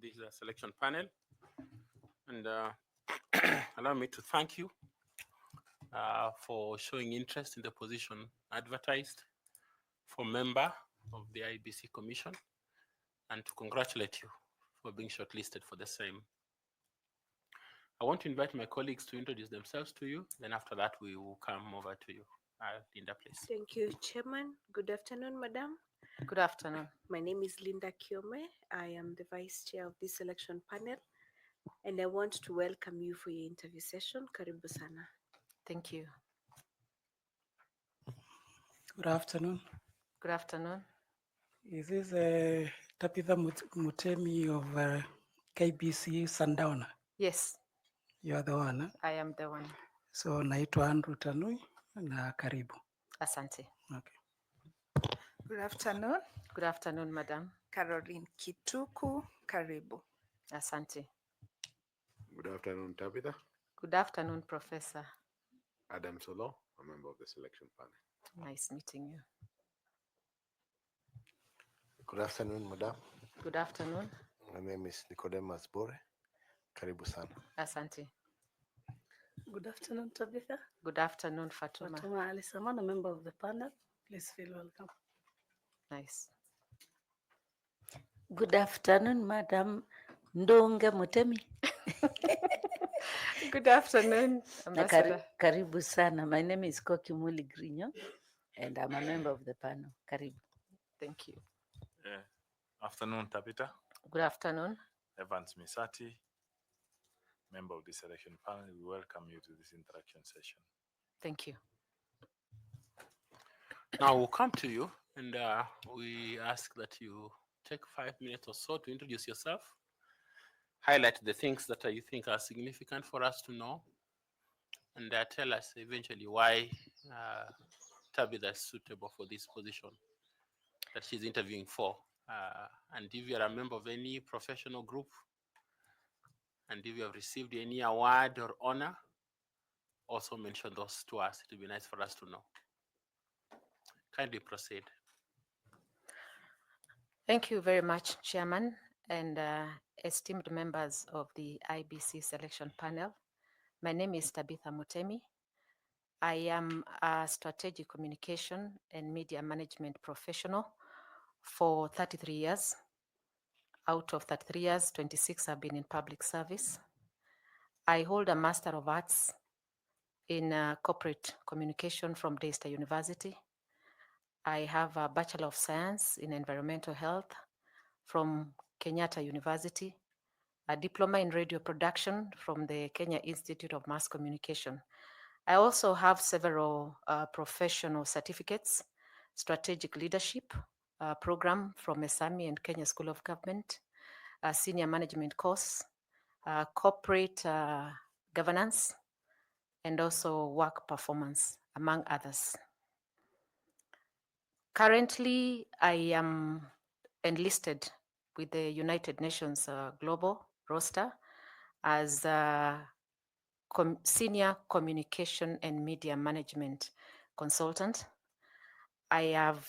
of this selection panel. And allow me to thank you for showing interest in the position advertised for member of the IEBC Commission, and to congratulate you for being shortlisted for the same. I want to invite my colleagues to introduce themselves to you. Then after that, we will come over to you. Linda, please. Thank you, Chairman. Good afternoon, Madam. Good afternoon. My name is 𝐓𝐚𝐻𝐿𝐵. I am the Vice Chair of this selection panel, and I want to welcome you for your interview session. Karibu sana. Thank you. Good afternoon. Good afternoon. Is this Tabitha Mutemi of KBC Sundowner? Yes, You are the one. Huh? I am the one. So naitwa Andrew Tanui na karibu. Asante. Okay. Good afternoon. Good afternoon, Madam. Caroline Kituku, karibu. Asante. Good afternoon, Tabitha. Good afternoon, Professor. Adam Solo, a member of the selection panel. Nice meeting you. Good afternoon, Madam. Good afternoon. My name is Nicodemus Bore. Karibu sana. Asante. Good afternoon, Tabitha. Good afternoon, Fatuma. Fatuma Ali Saman, a member of the panel. Please feel welcome. Nice. Good afternoon, Madam Ndonga Mutemi. Good afternoon, Ambassador. Karibu sana. My name is 𝐓𝐚𝐻𝐿𝐵, and I'm a member of the panel. Karibu. Thank you. Afternoon, Tabitha. Good afternoon. Evans Misati, member of the selection panel. We welcome you to this interaction session. Thank you. Now we'll come to you, and we ask that you take 5 minutes or so to introduce yourself, highlight the things that you think are significant for us to know, and tell us eventually why Tabitha is suitable for this position that she's interviewing for. And if you are a member of any professional group, and if you have received any award or honor, also mention those to us. It would be nice for us to know. Kindly proceed. Thank you very much, Chairman, and esteemed members of the IEBC selection panel. My name is Tabitha Mutemi. I am a strategic communication and media management professional for 33 years. Out of 33 years, 26 have been in public service. I hold a Master of Arts in corporate communication from Daystar University. I have a Bachelor of Science in Environmental Health from Kenyatta University, a Diploma in Radio Production from the Kenya Institute of Mass Communication. I also have several professional certificates, strategic leadership program from 𝐓𝐚𝐻𝐿𝐵 and Kenya School of Government, a senior management course, corporate governance, and also work performance, among others. Currently, I am enlisted with the United Nations Global roster as a senior communication and media management consultant. I have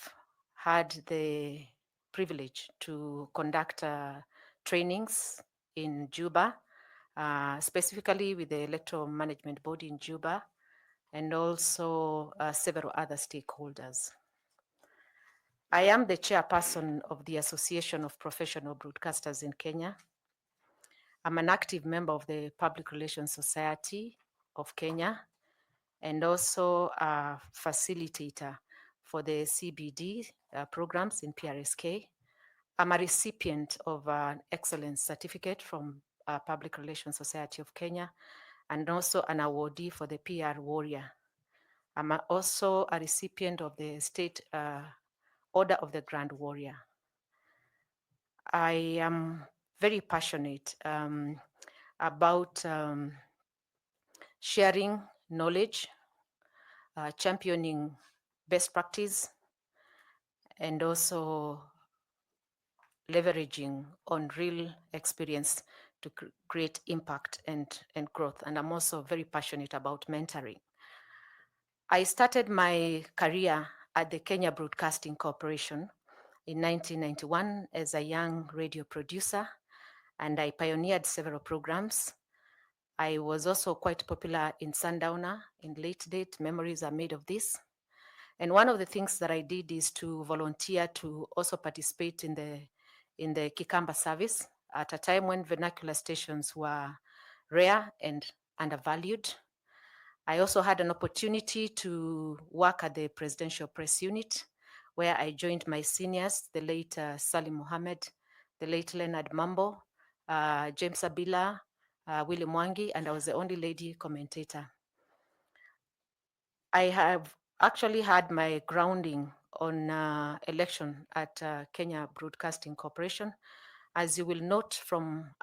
had the privilege to conduct trainings in Juba, specifically with the Electoral Management Board in Juba, and also several other stakeholders. I am the chairperson of the Association of Professional Broadcasters in Kenya. I'm an active member of the Public Relations Society of Kenya, and also a facilitator for the CBD programs in PRSK. I'm a recipient of an excellence certificate from Public Relations Society of Kenya, and also an awardee for the PR Warrior. I'm also a recipient of the State Order of the Grand Warrior. I am very passionate about sharing knowledge, championing best practice, and also leveraging on real experience to create impact and growth. And I'm also very passionate about mentoring. I started my career at the Kenya Broadcasting Corporation in 1991 as a young radio producer, and I pioneered several programs. I was also quite popular in Sundowner. In late date, memories are made of this. And one of the things that I did is to volunteer to also participate in the 𝐓𝐚𝐿 service at a time when vernacular stations were rare and undervalued. I also had an opportunity to work at the Presidential Press Unit, where I joined my seniors, the late Salim Mohammed, the late Leonard Mambo, James Abila, Willie Mwangi, and I was the only lady commentator. I have actually had my grounding on election at Kenya Broadcasting Corporation. As you will note from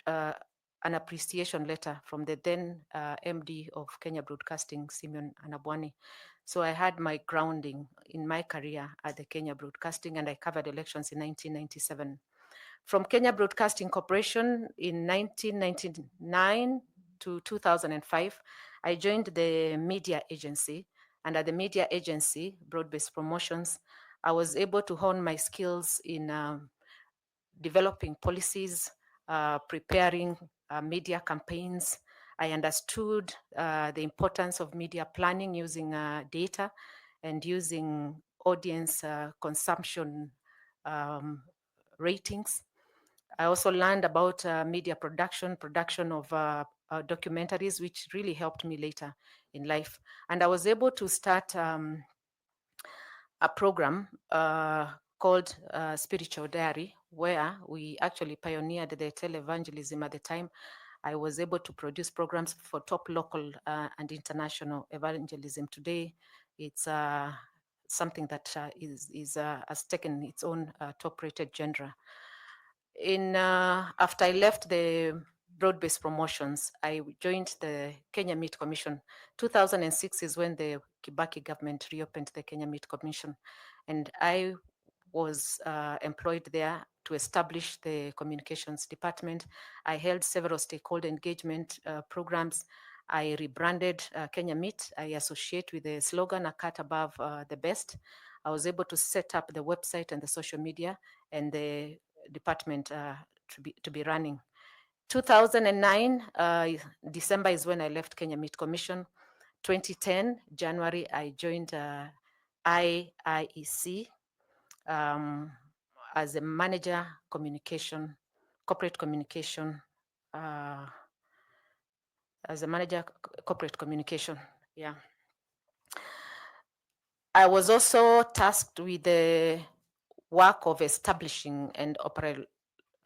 an appreciation letter from the then MD of Kenya Broadcasting, Simeon Anabwani. So I had my grounding in my career at the Kenya Broadcasting, and I covered elections in 1997. From Kenya Broadcasting Corporation in 1999 to 2005, I joined the media agency, and at the media agency, Broad-Based Promotions, I was able to hone my skills in developing policies, preparing media campaigns. I understood the importance of media planning using data and using audience consumption ratings. I also learned about media production of documentaries, which really helped me later in life. And I was able to start a program called Spiritual Diary, where we actually pioneered the televangelism at the time. I was able to produce programs for top local and international evangelism. Today, it's something that has taken its own top-rated genre. After I left the Broad-Based Promotions, I joined the Kenya Meat Commission. 2006 is when the Kibaki government reopened the Kenya Meat Commission, and I was employed there to establish the communications department. I held several stakeholder engagement programs. I rebranded Kenya Meat. I associate with the slogan, "A cut above the best." I was able to set up the website and the social media and the department to be running. 2009, December is when I left Kenya Meat Commission. 2010, January, I joined IEBC as a manager communication, corporate communication, corporate communication, yeah. I was also tasked with the work of establishing and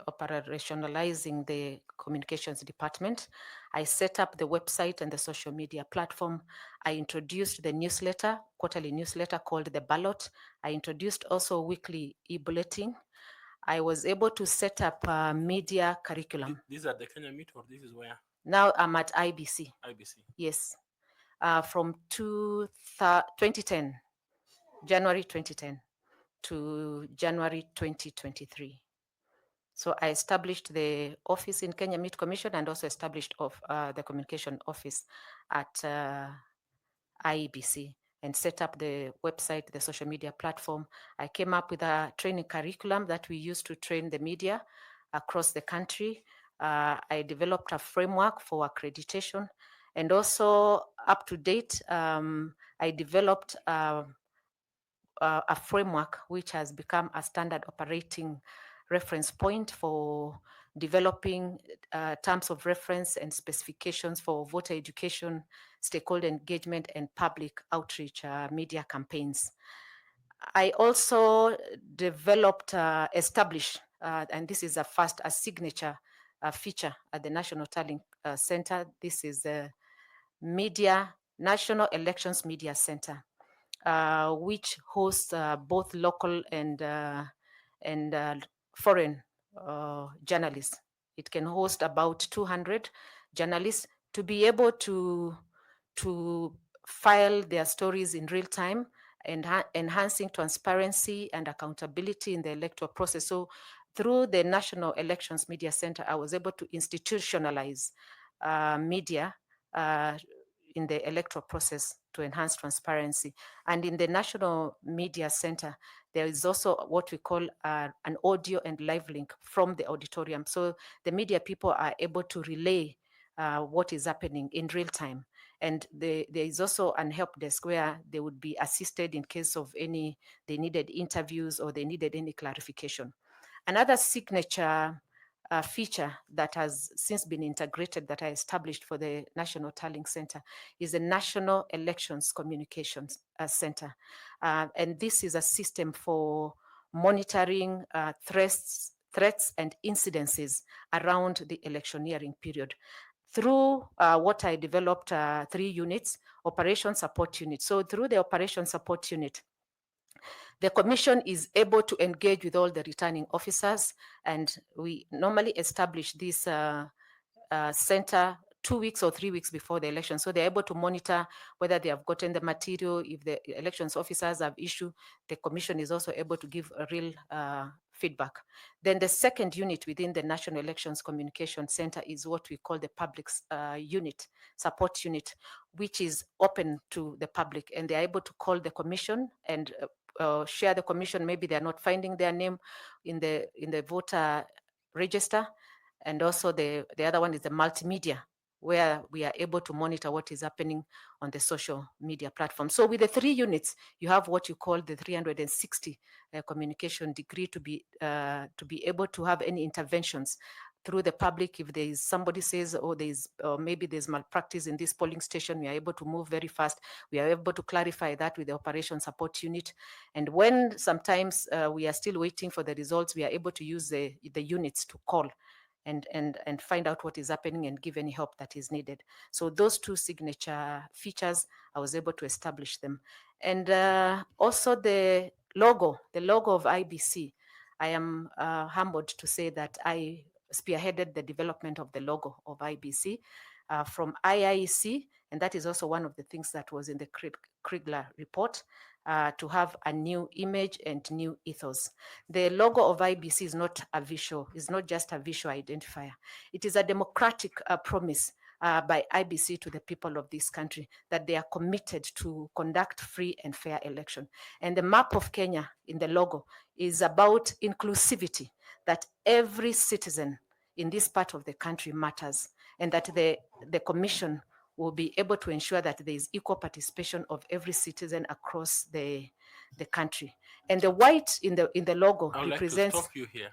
operationalizing the communications department. I set up the website and the social media platform. I introduced the newsletter, quarterly newsletter called The Ballot. I introduced also weekly e-bulletin. I was able to set up a media curriculum. These are the Kenya Meet, or this is where? Now I'm at IBC. IBC. Yes. From 2010, January 2010 to January 2023. So I established the office in Kenya Meat Commission and also established the communication office at IEBC and set up the website, the social media platform. I came up with a training curriculum that we use to train the media across the country. I developed a framework for accreditation, and also up to date, I developed a framework which has become a standard operating reference point for developing terms of reference and specifications for voter education, stakeholder engagement, and public outreach media campaigns. I also developed, established, and this is a signature feature at the National Talent Center. This is the National Elections Media Center, which hosts both local and foreign journalists. It can host about 200 journalists to be able to file their stories in real time and enhancing transparency and accountability in the electoral process. So through the National Elections Media Center, I was able to institutionalize media in the electoral process to enhance transparency. And in the National Media Center, there is also what we call an audio and live link from the auditorium. So the media people are able to relay what is happening in real time. And there is also an help desk where they would be assisted in case of they needed interviews or they needed any clarification. Another signature feature that has since been integrated that I established for the National Tallying Center is the National Elections Communications Center. And this is a system for monitoring threats and incidences around the electioneering period. Through what I developed 3 units, Operation Support Unit. So through the Operation Support Unit, the commission is able to engage with all the returning officers, and we normally establish this center 2 weeks or 3 weeks before the election. So they're able to monitor whether they have gotten the material. If the elections officers have issued, the commission is also able to give a real feedback. Then the second unit within the National Elections Communication Center is what we call the public support unit, which is open to the public, and they're able to call the commission and share the commission. Maybe they're not finding their name in the voter register. And also the other one is the multimedia, where we are able to monitor what is happening on the social media platform. So with the 3 units, you have what you call the 360 communication degree to be able to have any interventions through the public. If there is somebody says, oh, maybe there's malpractice in this polling station, we are able to move very fast. We are able to clarify that with the Operation Support Unit. And when sometimes we are still waiting for the results, we are able to use the units to call and find out what is happening and give any help that is needed. So those 2 signature features, I was able to establish them. And also the logo of IBC. I am humbled to say that I spearheaded the development of the logo of IBC from IIEC, and that is also one of the things that was in the Kriegler report, to have a new image and new ethos. The logo of IBC is not just a visual identifier. It is a democratic promise by IBC to the people of this country that they are committed to conduct free and fair election. And the map of Kenya in the logo is about inclusivity, that every citizen in this part of the country matters, and that the commission will be able to ensure that there is equal participation of every citizen across the country. And the white in the logo I would represents. like to stop you here.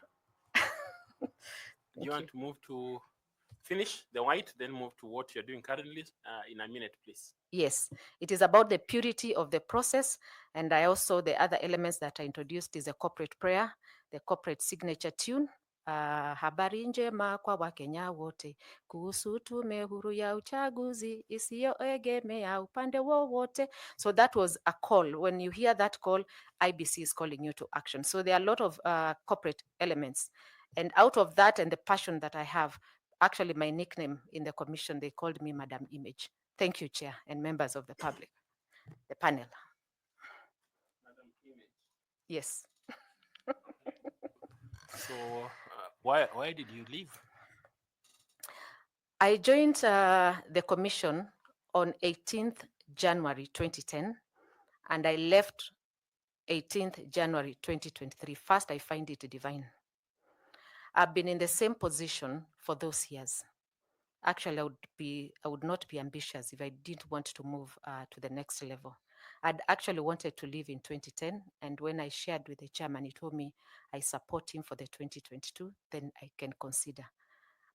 Do you want to move to finish the white, then move to what you're doing currently in a minute, please? Yes, it is about the purity of the process. And the other elements that I introduced is a corporate prayer, the corporate signature tune, habari njema kwa Wakenya wote kuhusu tume huru ya uchaguzi isiyoegemea upande wowote. So that was a call. When you hear that call, IBC is calling you to action. So there are a lot of corporate elements. And out of that and the passion that I have, actually my nickname in the commission, they called me Madam Image. Thank you, Chair, and members of the public, the panel. Madam Image. Yes. So why did you leave? I joined the commission on 18th January 2010, and I left 18th January 2023. First, I find it divine. I've been in the same position for those years. Actually, I would not be ambitious if I didn't want to move to the next level. I'd actually wanted to leave in 2010, and when I shared with the chairman, he told me I support him for the 2022, then I can consider.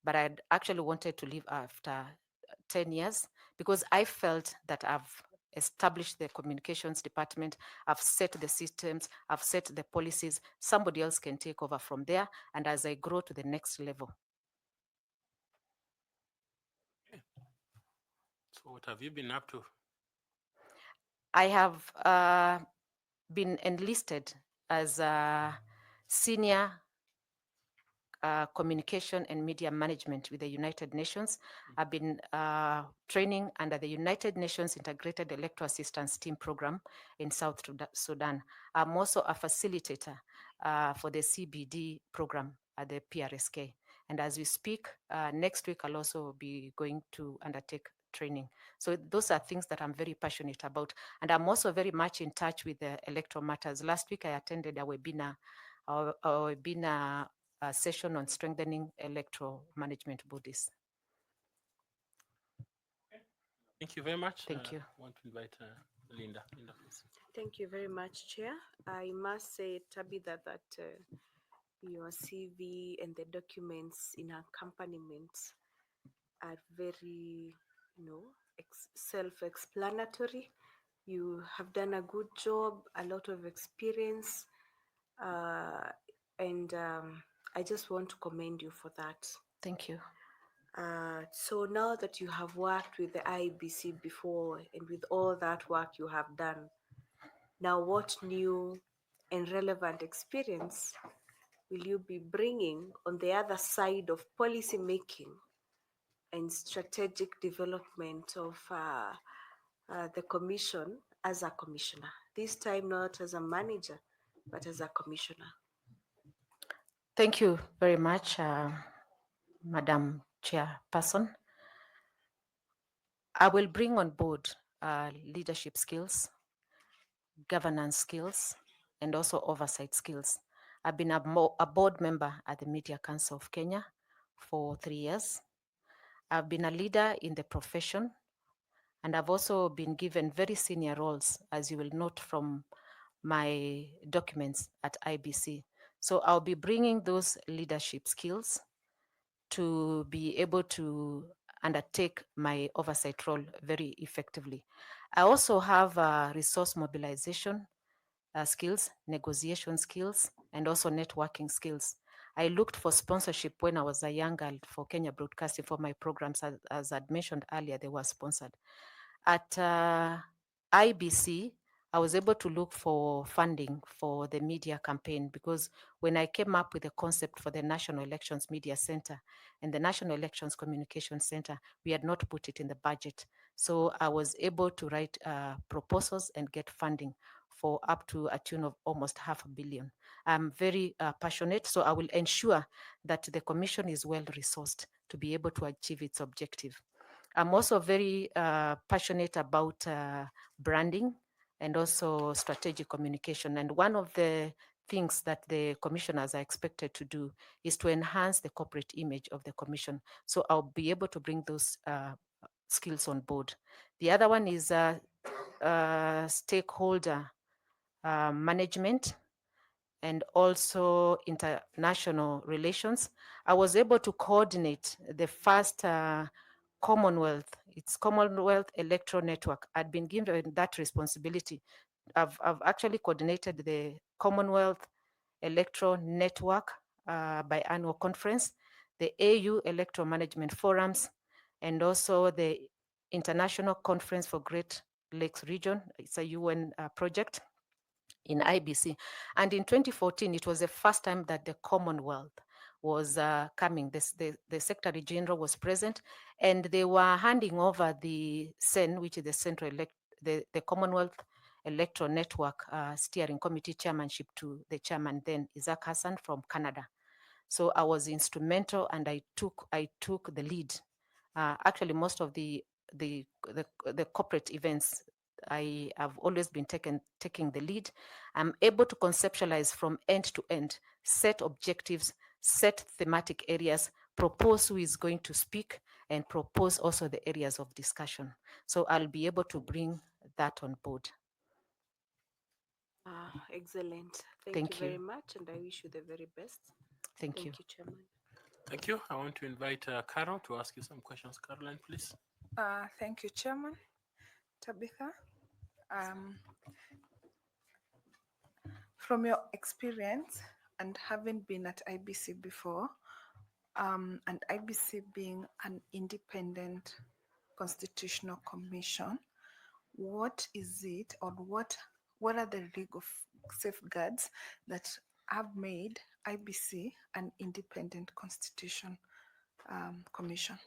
But I'd actually wanted to leave after 10 years because I felt that I've established the communications department, I've set the systems, I've set the policies, somebody else can take over from there, and as I grow to the next level. So what have you been up to? I have been enlisted as a senior communication and media management with the United Nations. I've been training under the United Nations Integrated Electoral Assistance Team Program in South Sudan. I'm also a facilitator for the CBD program at the PRSK. And as we speak, next week I'll also be going to undertake training. So those are things that I'm very passionate about. And I'm also very much in touch with the electoral matters. Last week, I attended a webinar, a session on strengthening electoral management bodies. Thank you very much. Thank you. I want to invite Linda. Linda, please. Thank you very much, Chair. I must say, Tabitha, that your CV and the documents in accompaniment are very, self-explanatory. You have done a good job, a lot of experience, and I just want to commend you for that. Thank you. So now that you have worked with the IEBC before and with all that work you have done, now what new and relevant experience will you be bringing on the other side of policy making and strategic development of the commission as a commissioner? This time not as a manager, but as a commissioner. Thank you very much, Madam Chairperson. I will bring on board leadership skills, governance skills, and also oversight skills. I've been a board member at the Media Council of Kenya for 3 years. I've been a leader in the profession, and I've also been given very senior roles, as you will note from my documents at IBC. So I'll be bringing those leadership skills to be able to undertake my oversight role very effectively. I also have resource mobilization skills, negotiation skills, and also networking skills. I looked for sponsorship when I was a young girl for Kenya Broadcasting for my programs. As I'd mentioned earlier, they were sponsored. At IBC, I was able to look for funding for the media campaign, because when I came up with the concept for the National Elections Media Center and the National Elections Communication Center, we had not put it in the budget. So I was able to write proposals and get funding for up to a tune of almost $500 million. I'm very passionate, so I will ensure that the commission is well resourced to be able to achieve its objective. I'm also very passionate about branding and also strategic communication. And one of the things that the commissioners are expected to do is to enhance the corporate image of the commission. So I'll be able to bring those skills on board. The other one is stakeholder management and also international relations. I was able to coordinate the first Commonwealth Electoral Network. I'd been given that responsibility. I've actually coordinated the Commonwealth Electoral Network biannual conference, the AU Electoral Management Forums, and also the International Conference for Great Lakes Region. It's a UN project in IBC. And in 2014, it was the first time that the Commonwealth was coming. The Secretary General was present, and they were handing over the CEN, which is the Commonwealth Electoral Network Steering Committee chairmanship, to the chairman then, 𝐍𝐶𝐻𝐿 from Canada. So I was instrumental, and I took the lead. Actually, most of the corporate events, I have always been taking the lead. I'm able to conceptualize from end to end, set objectives, set thematic areas, propose who is going to speak, and propose also the areas of discussion. So I'll be able to bring that on board. Excellent. Thank you very much, and I wish you the very best. Thank you. Chairman. Thank you. I want to invite Carol to ask you some questions. Caroline, please. Thank you, Chairman. Tabitha, from your experience and having been at IBC before, and IBC being an independent constitutional commission, what is it, or what are the legal safeguards that have made IBC an independent constitution commission?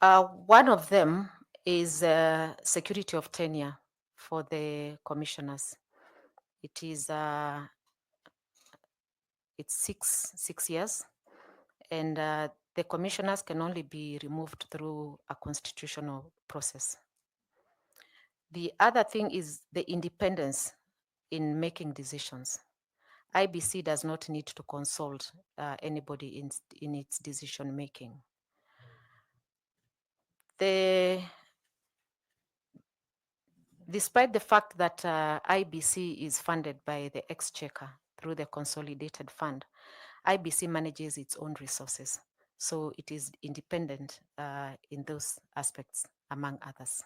One of them is security of tenure for the commissioners. It is it's 6 years, and The commissioners can only be removed through a constitutional process. The other thing is the independence in making decisions. IBC does not need to consult anybody in its decision making. Despite the fact that IBC is funded by the Exchequer through the Consolidated Fund, IBC manages its own resources. So it is independent in those aspects, among others.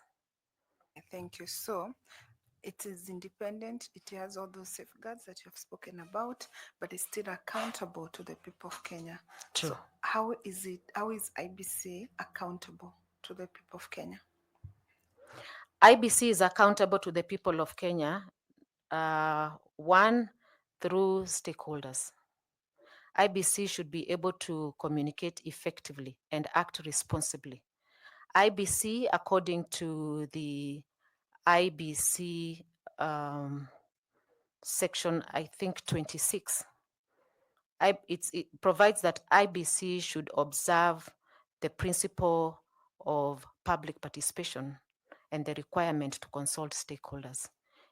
Thank you. So it is independent, it has all those safeguards that you have spoken about, but it's still accountable to the people of Kenya. True. So how is IBC accountable to the people of Kenya? IBC is accountable to the people of Kenya, one, through stakeholders. IBC should be able to communicate effectively and act responsibly. IBC, according to the IBC section, I think 26, it provides that IBC should observe the principle of public participation and the requirement to consult stakeholders.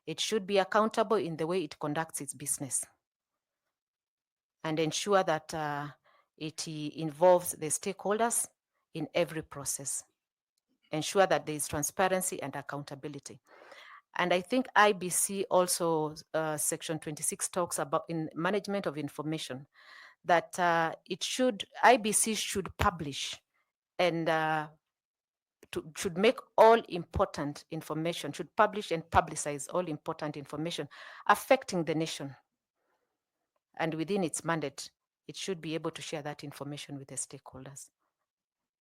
It should be accountable in the way it conducts its business and ensure that it involves the stakeholders in every process. Ensure that there is transparency and accountability. And I think IBC also, section 26 talks about in management of information, that IBC should publish and should make all important information, should publish and publicize all important information affecting the nation. And within its mandate, it should be able to share that information with the stakeholders.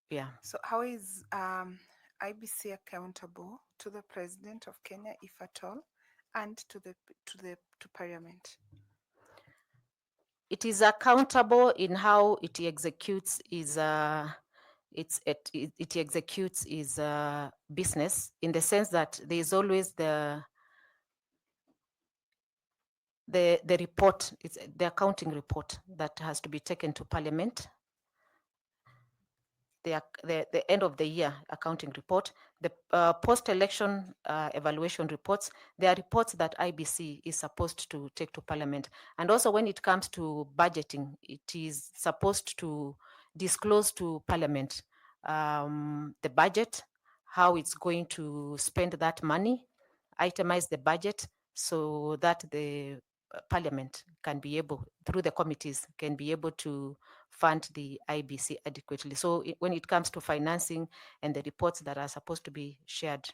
Yeah. So how is IBC accountable to the President of Kenya, if at all, and to Parliament? It is accountable in how it executes its business, in the sense that there is always the report, it's the accounting report that has to be taken to Parliament. The end of the year accounting report, the post-election evaluation reports, they are reports that IBC is supposed to take to Parliament. And also when it comes to budgeting, it is supposed to disclose to Parliament the budget, how it's going to spend that money, itemize the budget so that the Parliament can be able, through the committees, can be able to fund the IBC adequately. So when it comes to financing and the reports that are supposed to be shared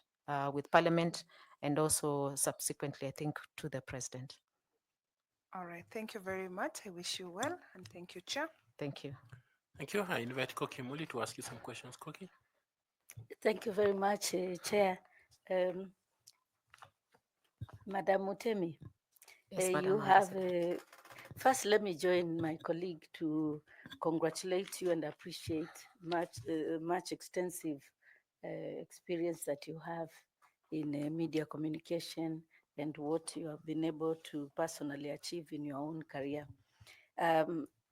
with Parliament and also subsequently, I think, to the President. All right, thank you very much. I wish you well, and thank you, Chair. Thank you. Thank you. I invite Koki Muli to ask you some questions. Koki. Thank you very much, Chair. Madam Mutemi, Yes, you Madam have, Ambassador. first let me join my colleague to congratulate you and appreciate much extensive experience that you have in media communication and what you have been able to personally achieve in your own career.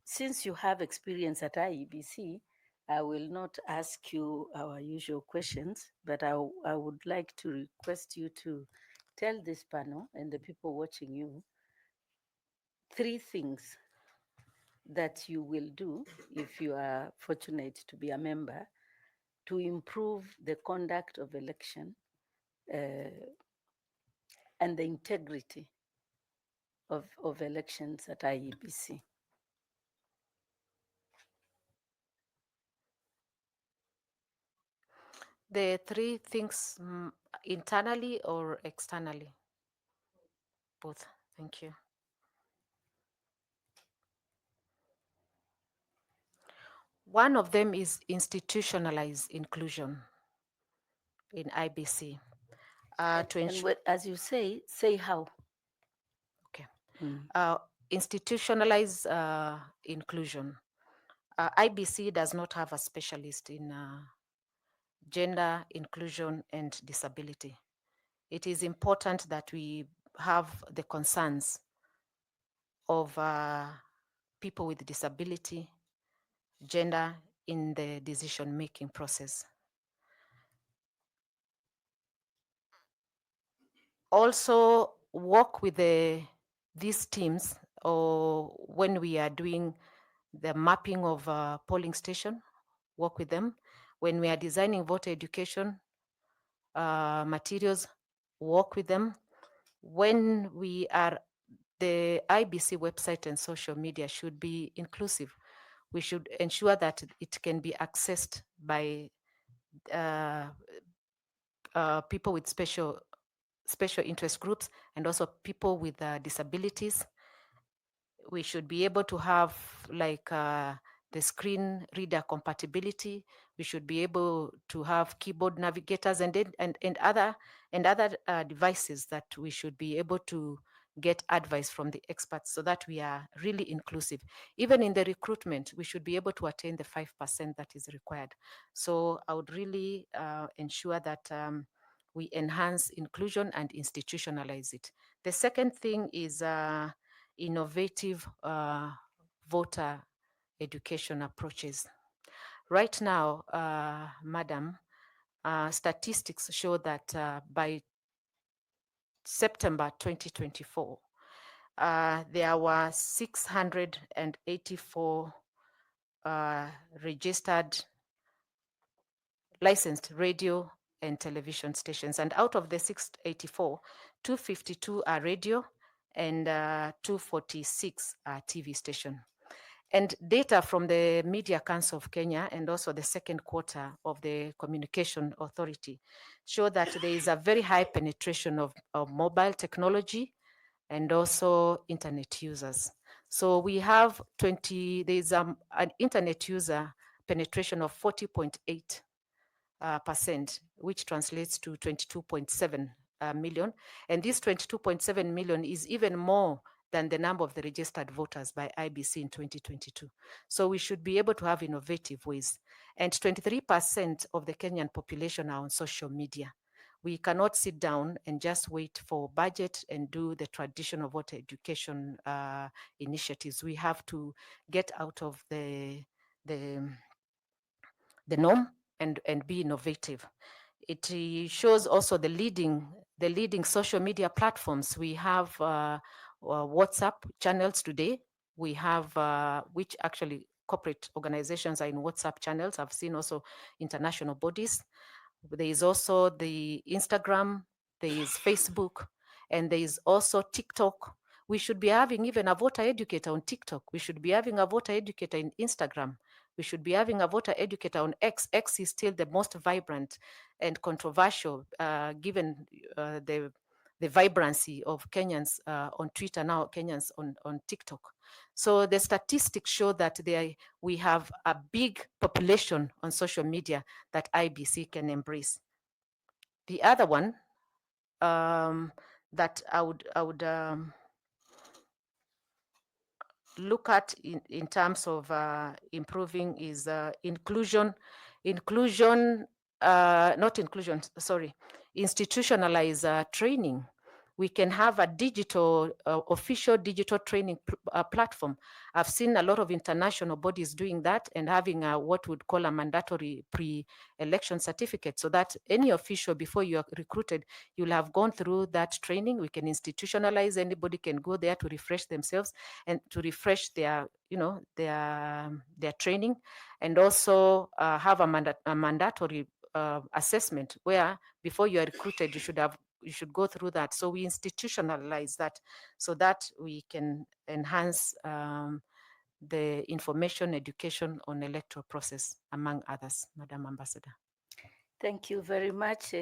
Since you have experience at IEBC, I will not ask you our usual questions, but I would like to request you to tell this panel and the people watching you 3 things that you will do if you are fortunate to be a member to improve the conduct of election and the integrity of elections at IEBC. The 3 things, internally or externally? Both. Thank you. One of them is institutionalized inclusion in IBC. As you say how. Okay. Institutionalized inclusion. IBC does not have a specialist in gender, inclusion, and disability. It is important that we have the concerns of people with disability, gender, in the decision-making process. Also work with these teams, or when we are doing the mapping of polling station, work with them. When we are designing voter education materials, work with them. When we are, the IBC website and social media should be inclusive. We should ensure that it can be accessed by people with special interest groups, and also people with disabilities. We should be able to have like the screen reader compatibility. We should be able to have keyboard navigators and other devices that we should be able to get advice from the experts, so that we are really inclusive. Even in the recruitment, we should be able to attain the 5% that is required. So I would really ensure that we enhance inclusion and institutionalize it. The second thing is innovative voter education approaches. Right now, Madam, statistics show that by September 2024, there were 684 registered licensed radio and television stations. And out of the 684, 252 are radio and 246 are TV station. And data from the Media Council of Kenya and also the second quarter of the Communication Authority show that there is a very high penetration of mobile technology and also internet users. So we have there is an internet user penetration of 40.8%, which translates to 22.7 million. And this 22.7 million is even more than the number of the registered voters by IBC in 2022. So we should be able to have innovative ways. And 23% of the Kenyan population are on social media. We cannot sit down and just wait for budget and do the traditional voter education initiatives. We have to get out of the norm and be innovative. It shows also the leading social media platforms. We have WhatsApp channels today. We have, which actually corporate organizations are in WhatsApp channels. I've seen also international bodies. There is also the Instagram, there is Facebook, and there is also TikTok. We should be having even a voter educator on TikTok. We should be having a voter educator in Instagram. We should be having a voter educator on X. X is still the most vibrant and controversial, given the vibrancy of Kenyans on Twitter, now Kenyans on TikTok. So the statistics show that we have a big population on social media that IBC can embrace. The other one that I would look at in terms of improving is institutionalize training. We can have a digital, official digital training platform. I've seen a lot of international bodies doing that and having what would call a mandatory pre-election certificate, so that any official, before you are recruited, you'll have gone through that training. We can institutionalize, anybody can go there to refresh themselves and to refresh their, their training, and also have a mandatory assessment where before you are recruited, you should go through that. So we institutionalize that so that we can enhance the information education on electoral process, among others, Madam Ambassador. Thank you very much,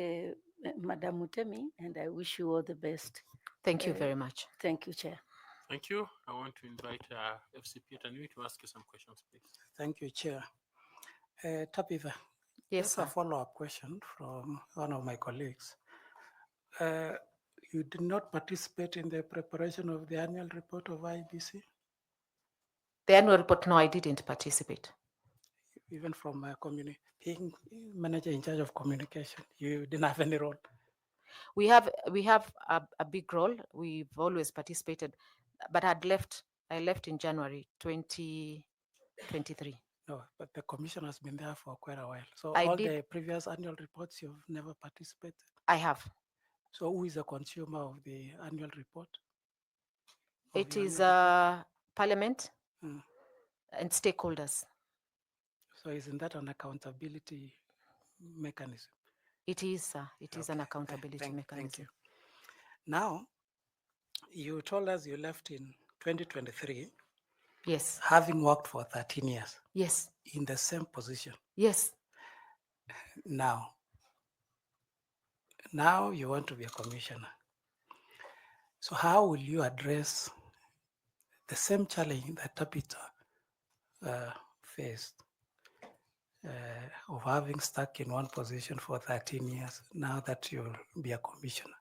Madam Utemi, and I wish you all the best. Thank you very much. Thank you, Chair. Thank you. I want to invite FCP Tanui to ask you some questions, please. Thank you, Chair. Tapiva, Yes, just sir. a follow-up question from one of my colleagues. You did not participate in the preparation of the annual report of IEBC? The annual report, no, I didn't participate. Even from being manager in charge of communication, you didn't have any role? We have a big role. We've always participated, but I left in January 2023. No, but the commission has been there for quite a while. So I all did. the previous annual reports, you've never participated. I have. So who is the consumer of the annual report? It your is annual report? Parliament Mm. and stakeholders. So isn't that an accountability mechanism? It is. It is an Okay, accountability thank mechanism. you. Now, you told us you left in 2023, Yes. having worked for 13 years Yes. in the same position. Yes. Now you want to be a commissioner. So how will you address the same challenge that Tabitha faced of having stuck in one position for 13 years? Now that you'll be a commissioner,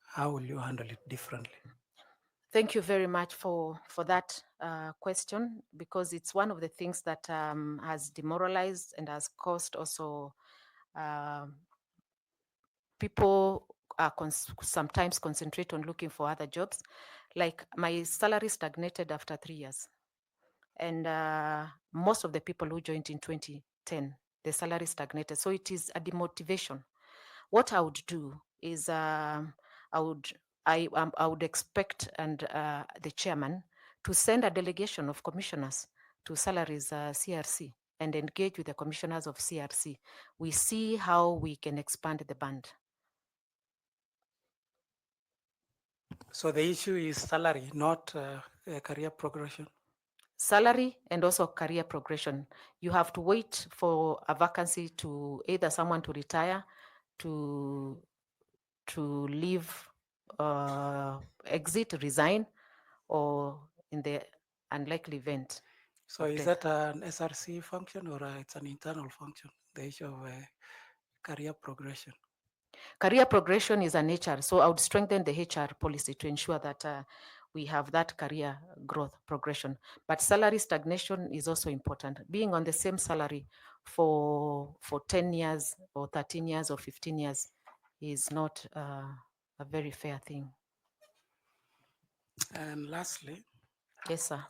how will you handle it differently? Thank you very much for that question, because it's one of the things that has demoralized and has caused also people sometimes concentrate on looking for other jobs. Like my salary stagnated after 3 years. And most of the people who joined in 2010, the salary stagnated. So it is a demotivation. What I would do is I would expect the chairman to send a delegation of commissioners to salaries CRC and engage with the commissioners of CRC. We see how we can expand the band. So the issue is salary, not career progression. Salary and also career progression. You have to wait for a vacancy to either someone to retire, to leave, exit, resign, or in the unlikely event. So is that an SRC function or it's an internal function, the issue of career progression? Career progression is an HR, so I would strengthen the HR policy to ensure that we have that career growth progression. But salary stagnation is also important. Being on the same salary for 10 years or 13 years or 15 years is not a very fair thing. And lastly, yes, sir.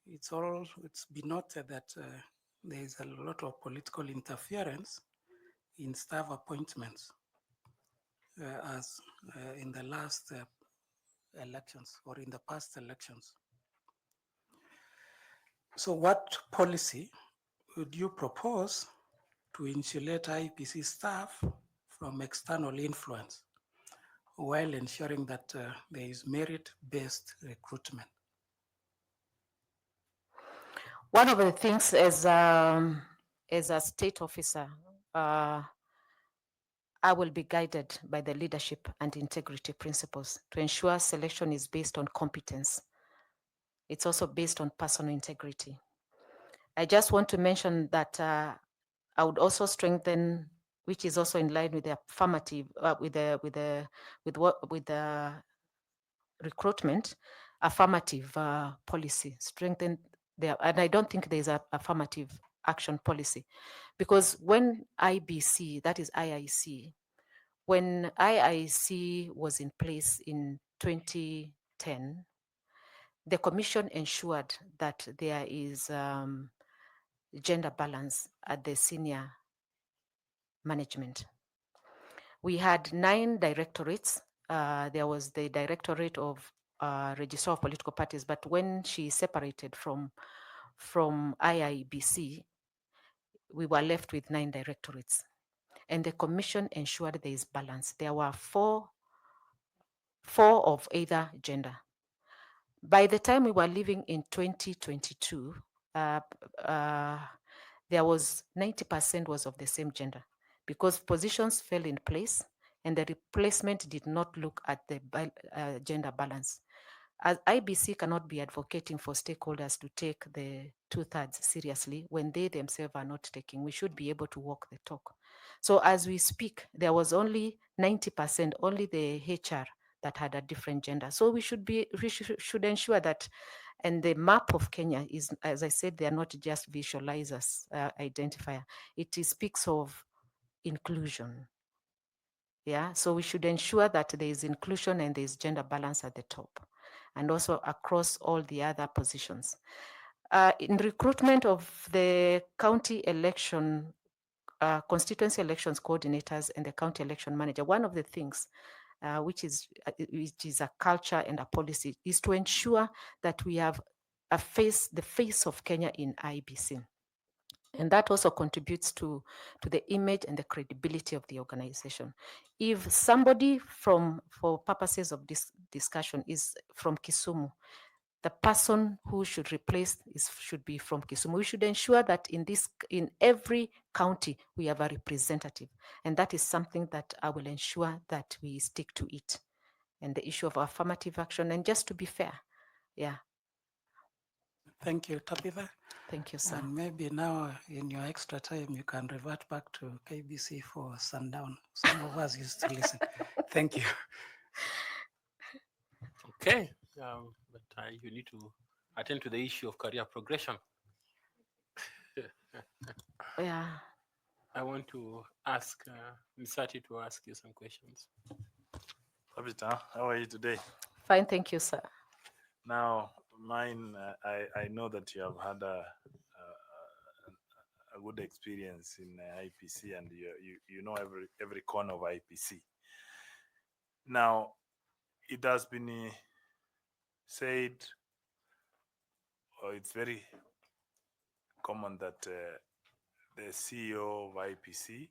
It's been noted that there is a lot of political interference in staff appointments as in the last elections or in the past elections. So what policy would you propose to insulate IEBC staff from external influence while ensuring that there is merit-based recruitment? One of the things as a state officer, I will be guided by the leadership and integrity principles to ensure selection is based on competence. It's also based on personal integrity. I just want to mention that I would also strengthen, which is also in line with the affirmative, with the recruitment, affirmative policy, strengthen there. And I don't think there's an affirmative action policy, because when IBC, that is IIC, when IIC was in place in 2010, the commission ensured that there is gender balance at the senior management. We had 9 directorates. There was the directorate of Registrar of Political Parties, but when she separated from IIBC, we were left with 9 directorates. And the commission ensured there is balance. There were four of either gender. By the time we were living in 2022, there was 90% was of the same gender, because positions fell in place and the replacement did not look at the gender balance. As IBC cannot be advocating for stakeholders to take the 2/3 seriously when they themselves are not taking. We should be able to walk the talk. So as we speak, there was only 90%, only the HR that had a different gender. So we should ensure that, and the map of Kenya is, as I said, they are not just visualizers, identifier. It speaks of inclusion. Yeah, so we should ensure that there is inclusion and there is gender balance at the top, and also across all the other positions. In recruitment of the county election, constituency elections coordinators and the county election manager, one of the things which is a culture and a policy is to ensure that we have the face of Kenya in IEBC. And that also contributes to the image and the credibility of the organization. If somebody for purposes of this discussion is from Kisumu, the person who should replace should be from Kisumu. We should ensure that in every county we have a representative, and that is something that I will ensure that we stick to it. And the issue of affirmative action, and just to be fair, yeah. Thank you, Tabitha. Thank you, sir. And maybe now in your extra time, you can revert back to KBC for sundown. Some of us used to listen. Thank you. Okay, but you need to attend to the issue of career progression. Yeah. I want to ask Misati to ask you some questions. Tabitha, how are you today? Fine, thank you, sir. Now, mine, I know that you have had a good experience in IPC, and you know every corner of IPC. Now, it has been said, or it's very common that the CEO of IPC,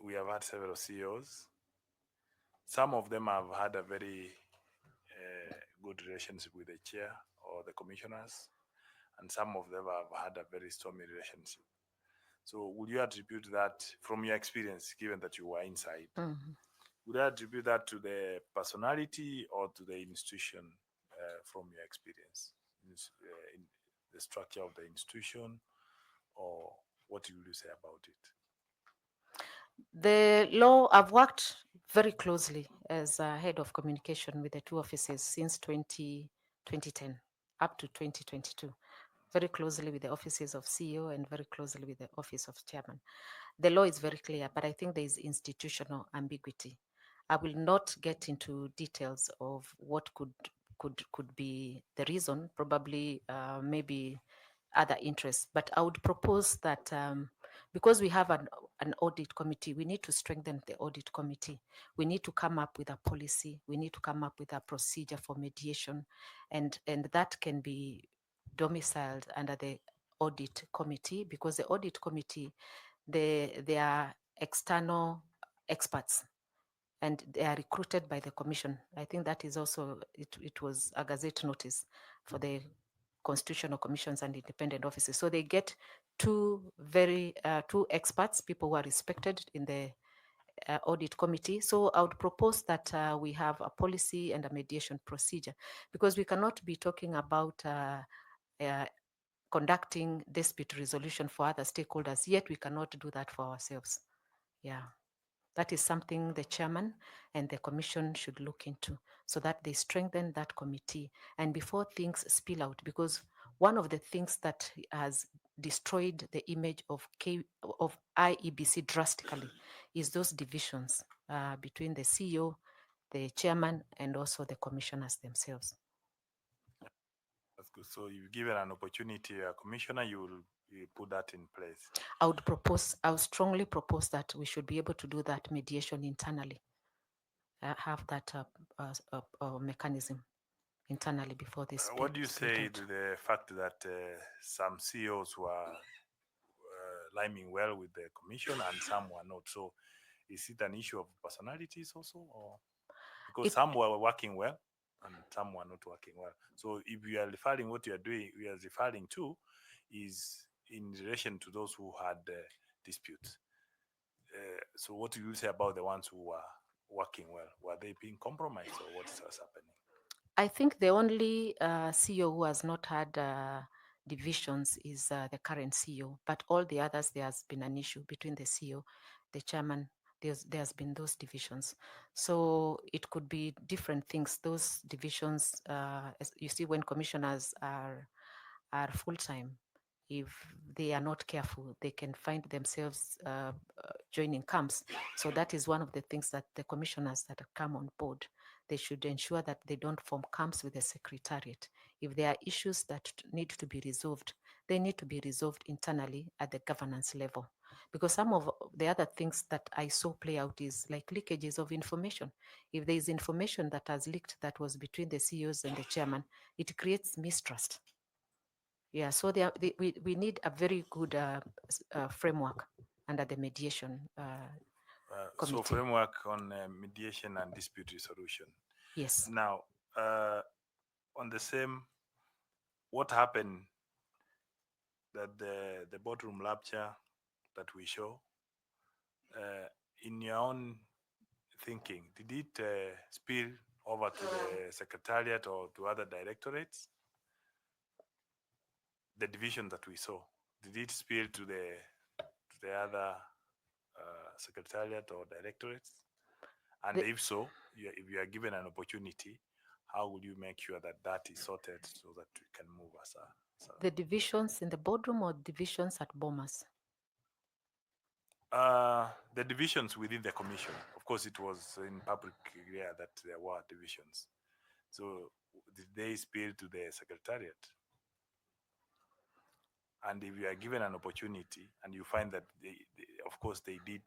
we have had several CEOs. Some of them have had a very good relationship with the chair or the commissioners, and some of them have had a very stormy relationship. So would you attribute that from your experience, given that you were inside? Mm-hmm. Would you attribute that to the personality or to the institution from your experience? In the structure of the institution, or what will you say about it? The law, I've worked very closely as a head of communication with the two offices since 2010 up to 2022. Very closely with the offices of CEO and very closely with the office of chairman. The law is very clear, but I think there is institutional ambiguity. I will not get into details of what could be the reason, probably maybe other interests, but I would propose that because we have an audit committee, we need to strengthen the audit committee. We need to come up with a policy. We need to come up with a procedure for mediation, and that can be domiciled under the audit committee, because the audit committee, they are external experts and they are recruited by the commission. I think that is also, it was a Gazette notice for the constitutional commissions and independent offices. So they get two experts, people who are respected in the audit committee. So I would propose that we have a policy and a mediation procedure, because we cannot be talking about conducting dispute resolution for other stakeholders, yet we cannot do that for ourselves. Yeah. That is something the chairman and the commission should look into, so that they strengthen that committee and before things spill out, because one of the things that has destroyed the image of IEBC drastically is those divisions between the CEO, the chairman, and also the commissioners themselves. That's good. So you've given an opportunity, a commissioner, you put that in place. I would strongly propose that we should be able to do that mediation internally, have that mechanism internally before this. What do you say to the fact that some CEOs were liming well with the commission and some were not? So is it an issue of personalities also, or because some were working well and some were not working well? So if you are referring, what you are doing, we are referring to is in relation to those who had disputes. So what do you say about the ones who were working well? Were they being compromised, or what was happening? I think the only CEO who has not had divisions is the current CEO, but all the others, there has been an issue between the CEO, the chairman. There's been those divisions. So it could be different things. Those divisions, as you see, when commissioners are full-time, if they are not careful, they can find themselves joining camps. So that is one of the things that the commissioners that have come on board, they should ensure that they don't form camps with the secretariat. If there are issues that need to be resolved, they need to be resolved internally at the governance level. Because some of the other things that I saw play out is like leakages of information. If there is information that has leaked that was between the CEOs and the chairman, it creates mistrust. Yeah, so we need a very good framework under the mediation So committee. framework on mediation and dispute resolution. Yes. Now, on the same, what happened that the boardroom lecture that we show, in your own thinking, did it spill over to the secretariat or to other directorates? The division that we saw, did it spill to the other secretariat or directorates? And if so, if you are given an opportunity, how will you make sure that that is sorted so that we can move as a The divisions in the boardroom or divisions at Bomas? the divisions within the commission. Of course, it was in public area that there were divisions. So did they spill to the secretariat? And if you are given an opportunity and you find that of course they did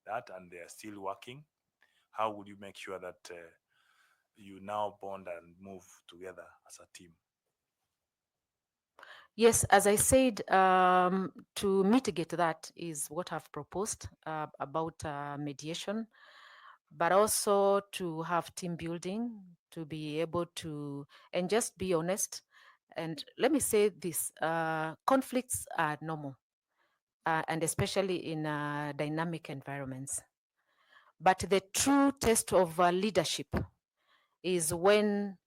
that and they are still working, how would you make sure that you now bond and move together as a team? Yes, as I said, to mitigate that is what I've proposed about mediation, but also to have team building, to be able to, and just be honest. And let me say this, conflicts are normal, and especially in dynamic environments. But the true test of leadership is when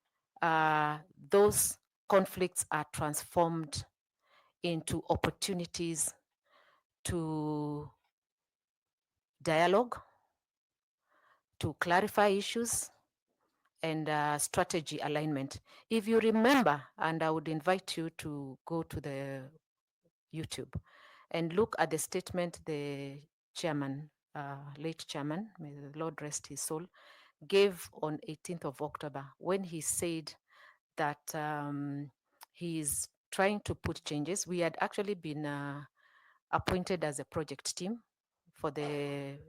those conflicts are transformed into opportunities to dialogue, to clarify issues, and strategy alignment. If you remember, and I would invite you to go to the YouTube and look at the statement the chairman, late chairman, may the Lord rest his soul, gave on 18th of October when he said that he is trying to put changes. We had actually been appointed as a project team for the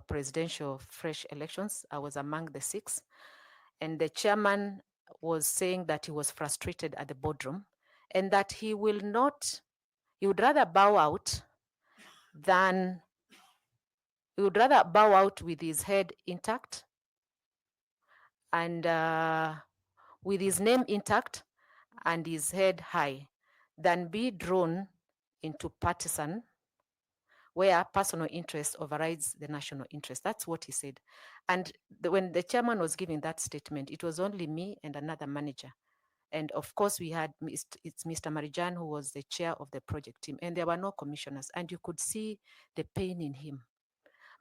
presidential fresh elections. I was among the 6. And the chairman was saying that he was frustrated at the boardroom and that he would rather bow out than, he would rather bow out with his head intact and with his name intact and his head high than be drawn into partisan where personal interest overrides the national interest. That's what he said. And when the chairman was giving that statement, it was only me and another manager. And of course, we had, it's Mr. Marijan, who was the chair of the project team, and there were no commissioners, and you could see the pain in him.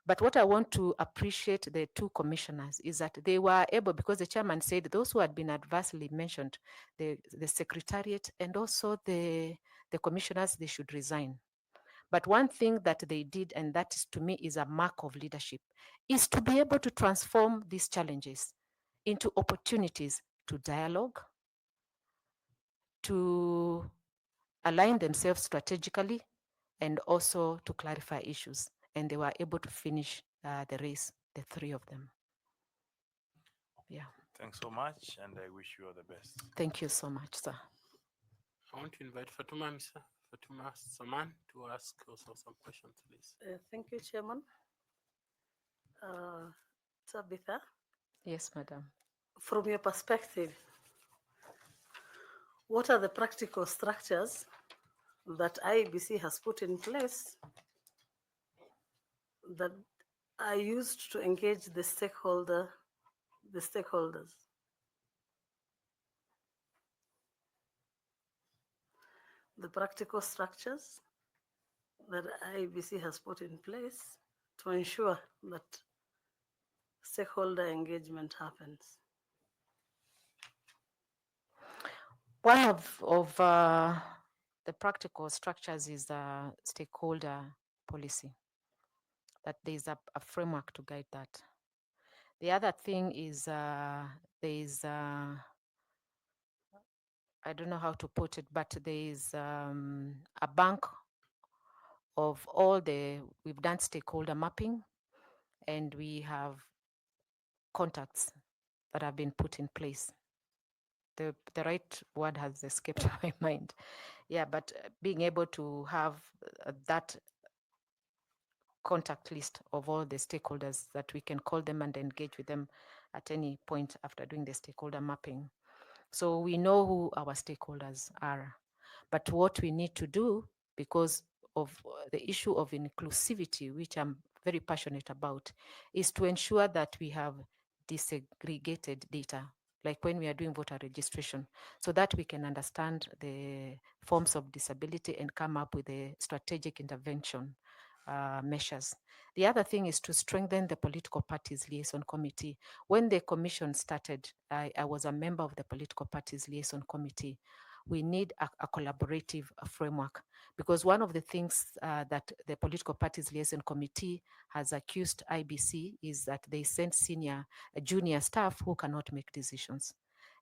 But what I want to appreciate the 2 commissioners is that they were able, because the chairman said those who had been adversely mentioned, the secretariat and also the commissioners, they should resign. But one thing that they did, and that is, to me, is a mark of leadership, is to be able to transform these challenges into opportunities to dialogue, to align themselves strategically, and also to clarify issues. And they were able to finish the race, the 3 of them. Yeah. Thanks so much, and I wish you all the best. Thank you so much, sir. I want to invite Fatuma Saman to ask also some questions, please. Thank you, Chairman. Tabitha, Yes, madam. from your perspective, what are the practical structures that IEBC has put in place that are used to engage the stakeholders? The practical structures that IEBC has put in place to ensure that stakeholder engagement happens. One of the practical structures is the stakeholder policy, that there is a framework to guide that. The other thing is there is, I don't know how to put it, but there is a bank of all we've done stakeholder mapping, and we have contacts that have been put in place. The right word has escaped my mind. Yeah, but being able to have that contact list of all the stakeholders that we can call them and engage with them at any point after doing the stakeholder mapping. So we know who our stakeholders are. But what we need to do, because of the issue of inclusivity, which I'm very passionate about, is to ensure that we have disaggregated data, like when we are doing voter registration, so that we can understand the forms of disability and come up with a strategic intervention measures. The other thing is to strengthen the political parties liaison committee. When the commission started, I was a member of the political parties liaison committee. We need a collaborative framework, because one of the things that the political parties liaison committee has accused IBC is that they send junior staff who cannot make decisions.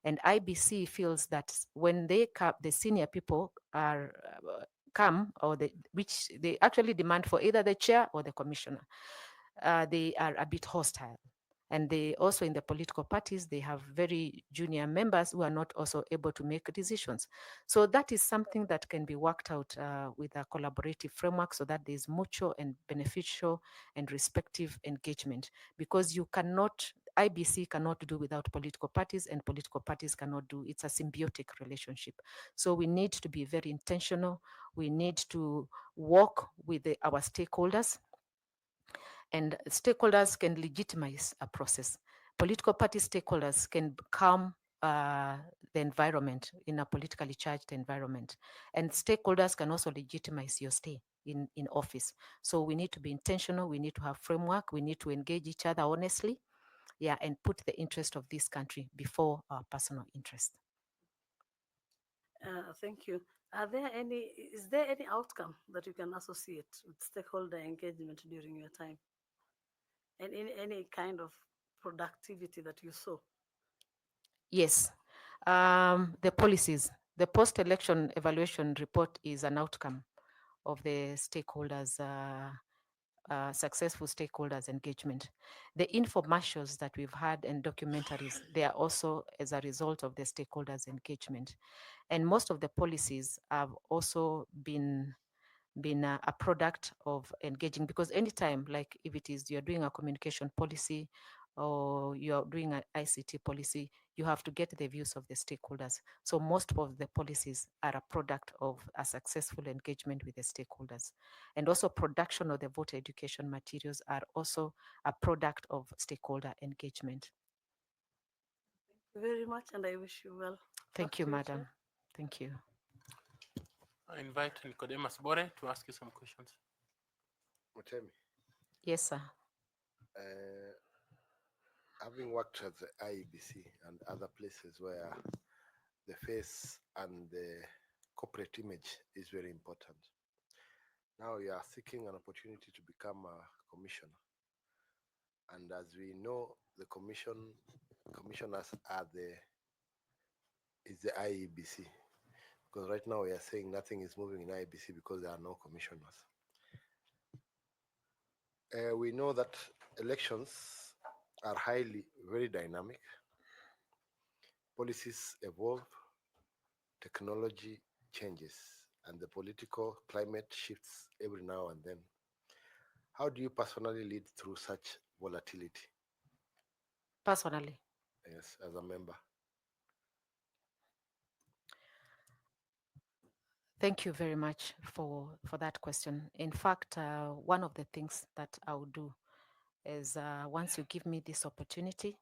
And IBC feels that when the senior people are come, or which they actually demand for either the chair or the commissioner, they are a bit hostile. And they also, in the political parties, they have very junior members who are not also able to make decisions. So that is something that can be worked out with a collaborative framework, so that there is mutual and beneficial and respective engagement. Because you cannot, IBC cannot do without political parties, and political parties cannot do. It's a symbiotic relationship. So we need to be very intentional. We need to work with our stakeholders, and stakeholders can legitimize a process. Political party stakeholders can calm the environment in a politically charged environment. And stakeholders can also legitimize your stay in office. So we need to be intentional. We need to have framework. We need to engage each other honestly, yeah, and put the interest of this country before our personal interest. Thank you. Is there any outcome that you can associate with stakeholder engagement during your time? And any kind of productivity that you saw? Yes. The policies, the post-election evaluation report is an outcome of the stakeholders, successful stakeholders engagement. The infomercials that we've had and documentaries, they are also as a result of the stakeholders engagement. And most of the policies have also been a product of engaging, because anytime, like if it is you're doing a communication policy or you're doing an ICT policy, you have to get the views of the stakeholders. So most of the policies are a product of a successful engagement with the stakeholders. And also production of the voter education materials are also a product of stakeholder engagement. Thank you very much, and I wish you well. Thank you, madam. Thank you. I invite Nicodemus Bore to ask you some questions. Mutemi, Yes, sir. having worked at the IEBC and other places where the face and the corporate image is very important, now you are seeking an opportunity to become a commissioner. And as we know, the commissioners are is the IEBC. Because right now we are saying nothing is moving in IEBC because there are no commissioners. We know that elections are very dynamic. Policies evolve, technology changes, and the political climate shifts every now and then. How do you personally lead through such volatility? Personally? Yes, as a member. Thank you very much for that question. In fact, one of the things that I will do is once you give me this opportunity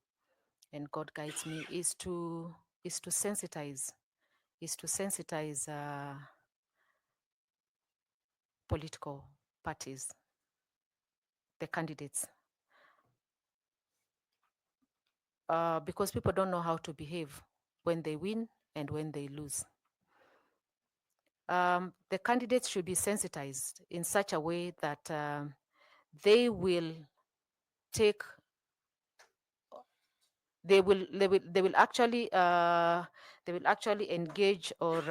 and God guides me, is to sensitize political parties, the candidates, because people don't know how to behave when they win and when they lose. The candidates should be sensitized in such a way that they will take they will actually engage or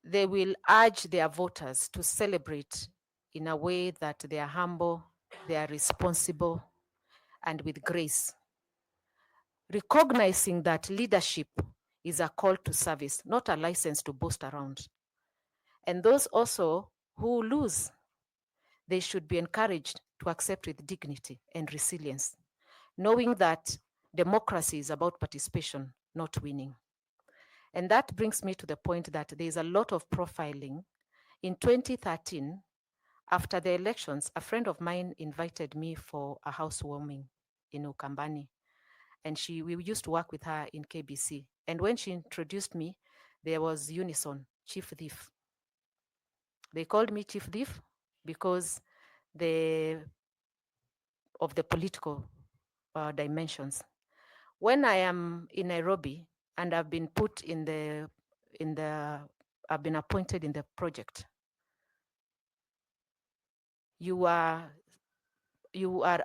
they will urge their voters to celebrate in a way that they are humble, they are responsible, and with grace, recognizing that leadership is a call to service, not a license to boast around. And those also who lose, they should be encouraged to accept with dignity and resilience, knowing that democracy is about participation, not winning. And that brings me to the point that there is a lot of profiling. In 2013, after the elections, a friend of mine invited me for a housewarming in Ukambani. And we used to work with her in KBC. And when she introduced me, there was Unison, Chief Thief. They called me Chief Thief because of the political dimensions. When I am in Nairobi and I've been put I've been appointed in the project, you are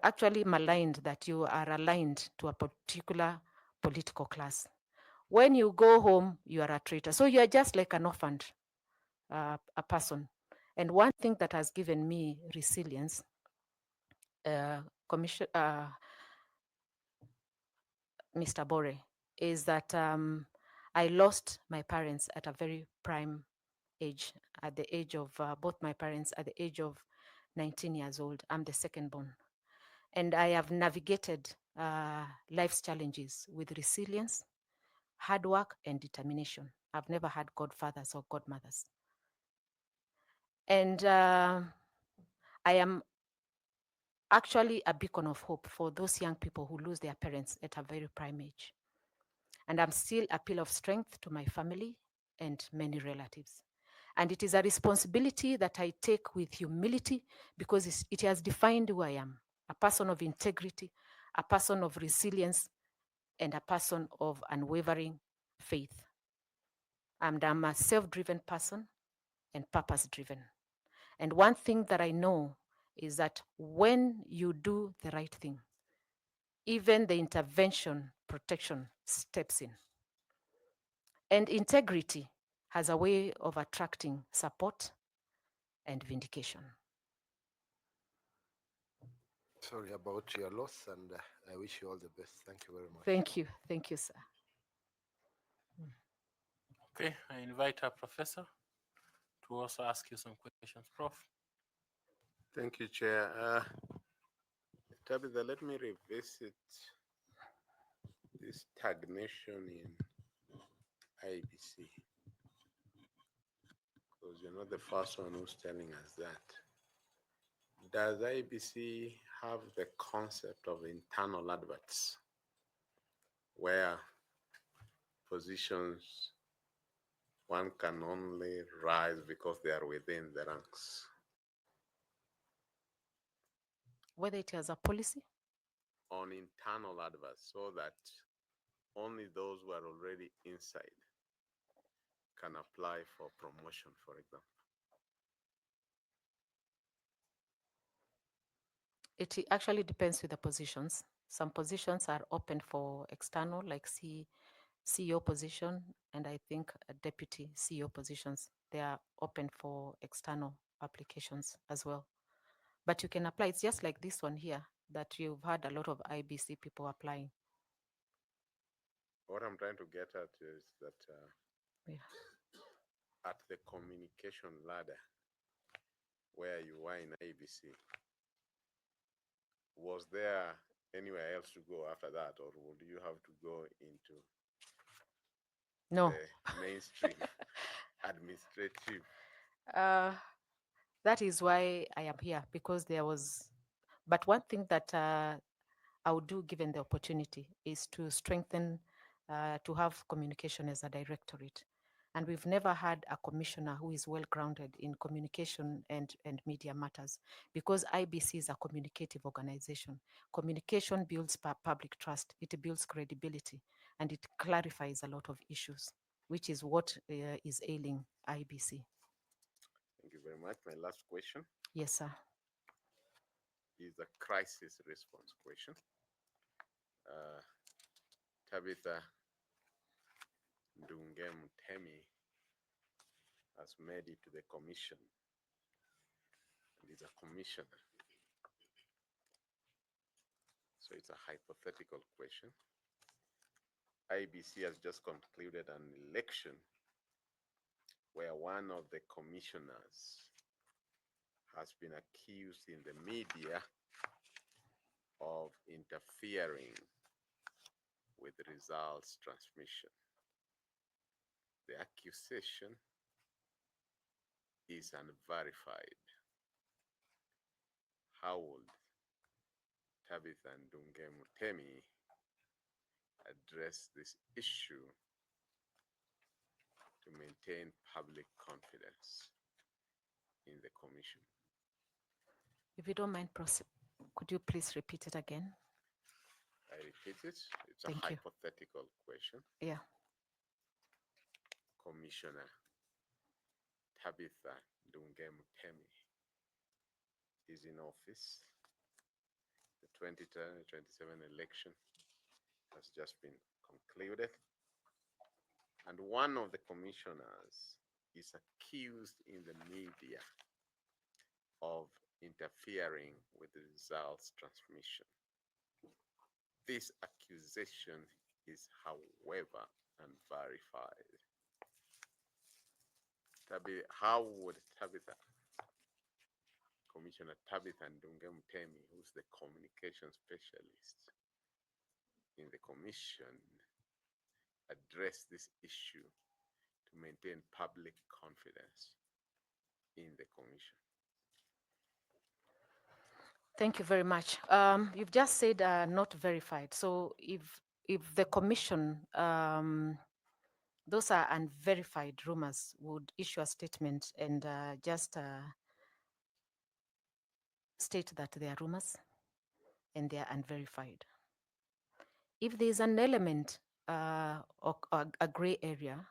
actually maligned that you are aligned to a particular political class. When you go home, you are a traitor. So you are just like an orphaned a person. And one thing that has given me resilience, Mr. Bore, is that I lost my parents at a very prime age, at the age of both my parents at the age of 19 years old. I'm the second born. And I have navigated life's challenges with resilience, hard work, and determination. I've never had godfathers or godmothers. And I am actually a beacon of hope for those young people who lose their parents at a very prime age. And I'm still a pillar of strength to my family and many relatives. And it is a responsibility that I take with humility because it has defined who I am, a person of integrity, a person of resilience, and a person of unwavering faith. And I'm a self-driven person and purpose-driven. And one thing that I know is that when you do the right thing, even the intervention protection steps in. And integrity has a way of attracting support and vindication. Sorry about your loss, and I wish you all the best. Thank you very much. Thank you. Thank you, sir. Okay, I invite our professor to also ask you some questions. Prof. Thank you, Chair. Tabitha, let me revisit this stagnation in IEBC, because you're not the first one who's telling us that. Does IEBC have the concept of internal adverts, where positions one can only rise because they are within the ranks? Whether it has a policy? On internal adverts, so that only those who are already inside can apply for promotion, for example. It actually depends with the positions. Some positions are open for external, like CEO position, and I think deputy CEO positions, they are open for external applications as well. But you can apply. It's just like this one here, that you've had a lot of IBC people applying. What I'm trying to get at is that at the communication ladder where you were in IEBC, was there anywhere else to go after that, or would you have to go into the mainstream administrative? That is why I am here, because there was, but one thing that I would do given the opportunity is to strengthen, to have communication as a directorate. And we've never had a commissioner who is well grounded in communication and media matters, because IBC is a communicative organization. Communication builds public trust, it builds credibility, and it clarifies a lot of issues, which is what is ailing IBC. Thank you very much. My last question. Yes, sir. is a crisis response question. Tabitha 𝐶𝐚 has made it to the commission and is a commissioner. So it's a hypothetical question. IEBC has just concluded an election where one of the commissioners has been accused in the media of interfering with results transmission. The accusation is unverified. How would Tabitha 𝐶𝐚 address this issue to maintain public confidence in the commission? If you don't mind, could you please repeat it again? I repeat it. It's Thank a you. hypothetical question. Yeah. Commissioner Tabitha 𝐶𝐚 is in office. The 2027 election has just been concluded. And one of the commissioners is accused in the media of interfering with the results transmission. This accusation is, however, unverified. How would Commissioner Tabitha 𝐶𝐚, who's the communication specialist in the commission, address this issue to maintain public confidence in the commission? Thank you very much. You've just said not verified. So if the commission, those are unverified rumors, would issue a statement and just state that they are rumors and they are unverified. If there is an element or a gray area,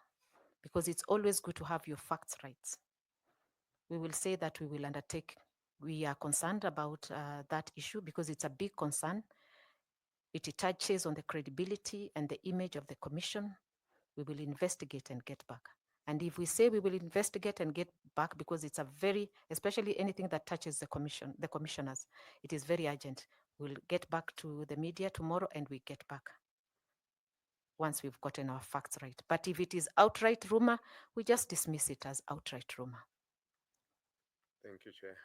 because it's always good to have your facts right, we will say that we will undertake. We are concerned about that issue because it's a big concern. It touches on the credibility and the image of the commission. We will investigate and get back. And if we say we will investigate and get back because it's a very, especially anything that touches the commission, the commissioners, it is very urgent. We'll get back to the media tomorrow and we get back once we've gotten our facts right. But if it is outright rumor, we just dismiss it as outright rumor. Thank you, Chair.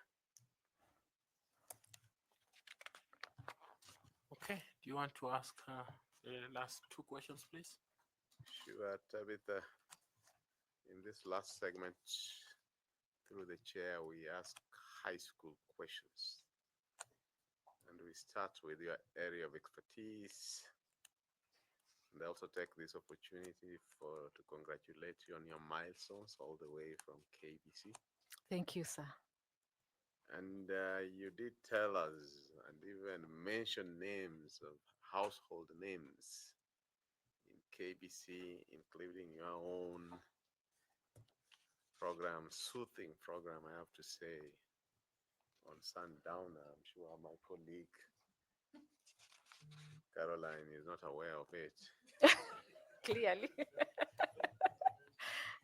Okay, do you want to ask the last two questions, please? Sure, Tabitha. In this last segment, through the chair, we ask high school questions. And we start with your area of expertise. And I also take this opportunity to congratulate you on your milestones all the way from KBC. Thank you, sir. And you did tell us and even mention names of household names in KBC, including your own program, soothing program, I have to say, on Sundowner. I'm sure my colleague Caroline is not aware of it. Clearly.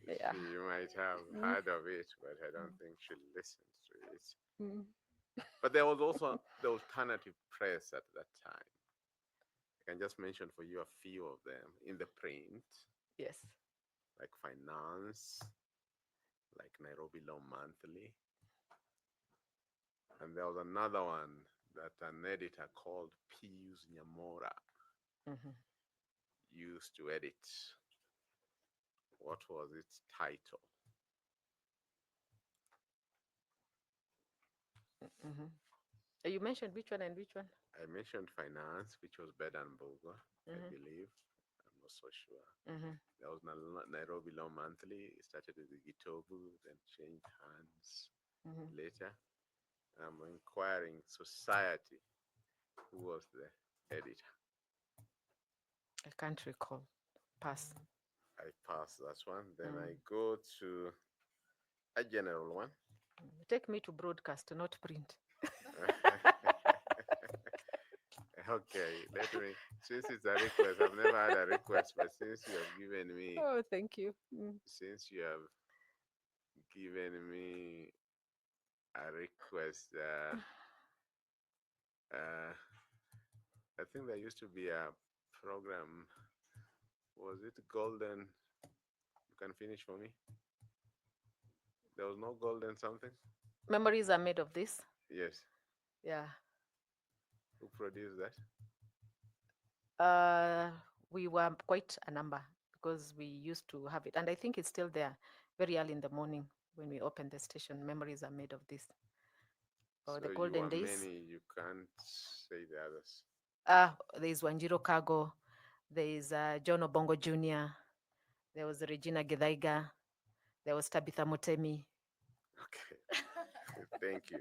Yeah. She might have heard of it, but I don't think she listened to it. But there was also the alternative press at that time. I can just mention for you a few of them in the print. Yes. Like Finance, like Nairobi Law Monthly. And there was another one that an editor called 𝐍𝐝𝐿𝐿 used to edit. What was its title? You mentioned which one and which one? I mentioned Finance, which was Bedan-Mbogo, I believe. I'm not so sure. There was Nairobi Law Monthly. It started with the Gitobu, then changed hands later. I'm inquiring Society. Who was the editor? I can't recall. Pass. I pass that one. Then I go to a general one. Take me to broadcast, not print. Okay, let me, since it's a request, I've never had a request, but since you have given me, Oh, thank you. since you have given me a request, I think there used to be a program. Was it Golden? You can finish for me. There was no Golden something. Memories are made of this. Yes. Yeah. Who produced that? We were quite a number because we used to have it, and I think it's still there. Very early in the morning when we open the station, memories are made of this. Or the So you golden are days. many. You can't say the others. There's �WANJIRO, there is John Obongo Jr., there was Regina Githaiga, there was Tabitha Motemi. Okay. Thank you.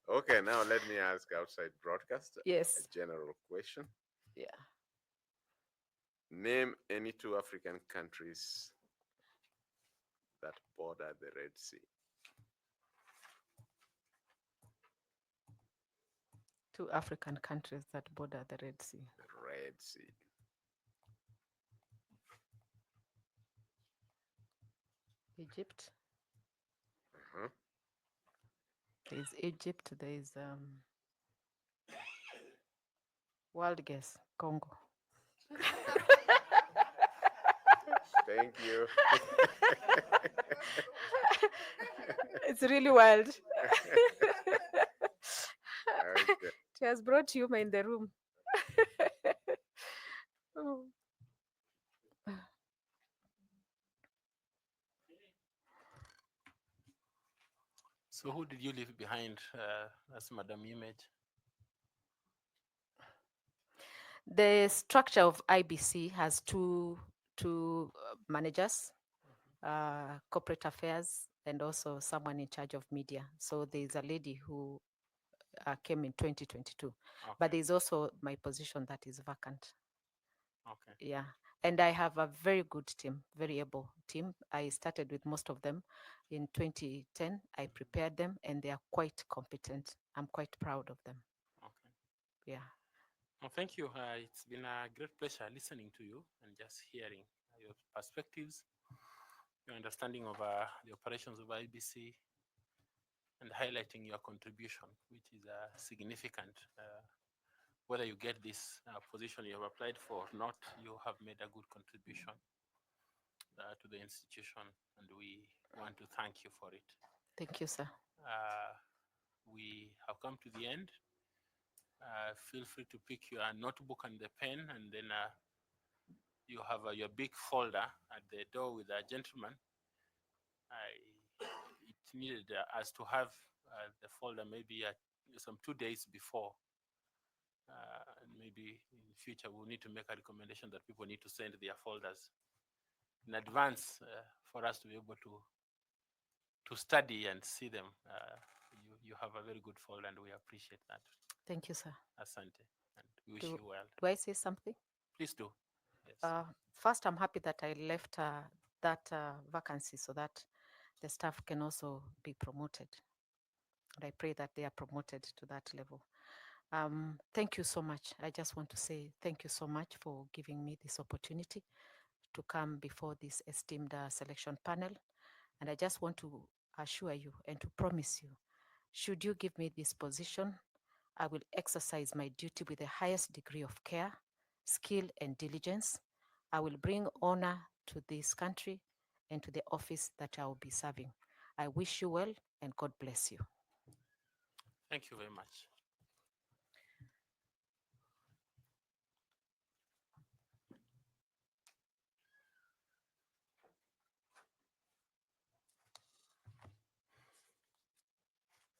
Okay, now let me ask outside broadcast Yes. a general question. Yeah. Name any two African countries that border the Red Sea. Two African countries that border the Red Sea. The Red Sea. Egypt. Uh-huh. There's Egypt, there's wild guess, Congo. Thank you. It's really wild. Okay. She has brought humor in the room. Oh. So who did you leave behind as Madam Image? The structure of IBC has two managers, corporate affairs, and also someone in charge of media. So there's a lady who came in 2022, Okay. but there's also my position that is vacant. Okay. Yeah, and I have a very good team, very able team. I started with most of them in 2010. I prepared them, and they are quite competent. I'm quite proud of them. Okay. Yeah. Well, thank you. It's been a great pleasure listening to you and just hearing your perspectives, your understanding of the operations of IBC, and highlighting your contribution, which is significant. Whether you get this position you have applied for or not, you have made a good contribution to the institution, and we want to thank you for it. Thank you, sir. We have come to the end. Feel free to pick your notebook and the pen, and then you have your big folder at the door with a gentleman. It needed us to have the folder maybe some 2 days before. And maybe in the future we'll need to make a recommendation that people need to send their folders in advance for us to be able to study and see them. You have a very good folder, and we appreciate that. Thank you, sir. Asante, and we wish you well. Do I say something? Please do. Yes. First, I'm happy that I left that vacancy so that the staff can also be promoted. And I pray that they are promoted to that level. Thank you so much. I just want to say thank you so much for giving me this opportunity to come before this esteemed selection panel. And I just want to assure you and to promise you, should you give me this position, I will exercise my duty with the highest degree of care, skill, and diligence. I will bring honor to this country and to the office that I will be serving. I wish you well, and God bless you. Thank you very much.